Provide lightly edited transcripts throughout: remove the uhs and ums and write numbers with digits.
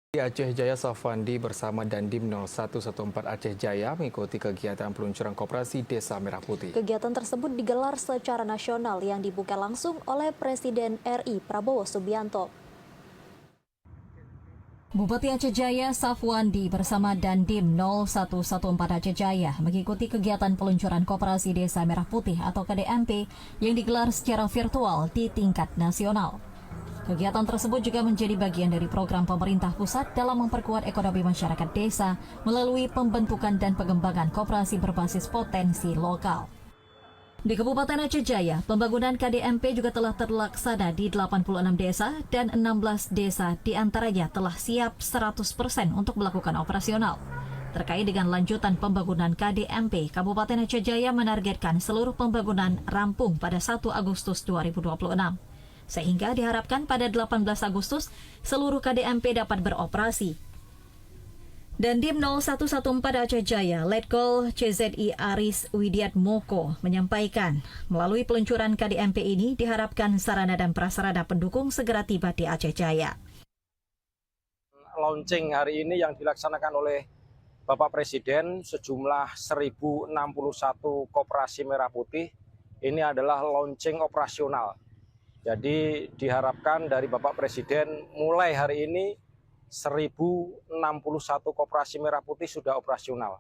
Di Aceh Jaya, Safwandi bersama Dandim 0114 Aceh Jaya mengikuti kegiatan peluncuran Koperasi Desa Merah Putih. Kegiatan tersebut digelar secara nasional yang dibuka langsung oleh Presiden RI Prabowo Subianto. Bupati Aceh Jaya Safwandi bersama Dandim 0114 Aceh Jaya mengikuti kegiatan peluncuran Koperasi Desa Merah Putih atau KDMP yang digelar secara virtual di tingkat nasional. Kegiatan tersebut juga menjadi bagian dari program pemerintah pusat dalam memperkuat ekonomi masyarakat desa melalui pembentukan dan pengembangan koperasi berbasis potensi lokal. Di Kabupaten Aceh Jaya, pembangunan KDMP juga telah terlaksana di 86 desa dan 16 desa diantaranya telah siap 100% untuk melakukan operasional. Terkait dengan lanjutan pembangunan KDMP, Kabupaten Aceh Jaya menargetkan seluruh pembangunan rampung pada 1 Agustus 2026. Sehingga diharapkan pada 18 Agustus seluruh KDMP dapat beroperasi. Dandim 0114 Aceh Jaya, Letkol CZI Aris Widiatmoko menyampaikan, melalui peluncuran KDMP ini diharapkan sarana dan prasarana pendukung segera tiba di Aceh Jaya. Launching hari ini yang dilaksanakan oleh Bapak Presiden sejumlah 1061 koperasi merah putih, ini adalah launching operasional. Jadi diharapkan dari Bapak Presiden mulai hari ini 1061 koperasi merah putih sudah operasional.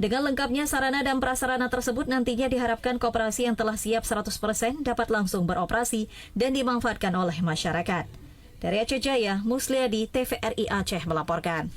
Dengan lengkapnya sarana dan prasarana tersebut nantinya diharapkan koperasi yang telah siap 100% dapat langsung beroperasi dan dimanfaatkan oleh masyarakat. Dari Aceh Jaya, Musliadi, TVRI Aceh melaporkan.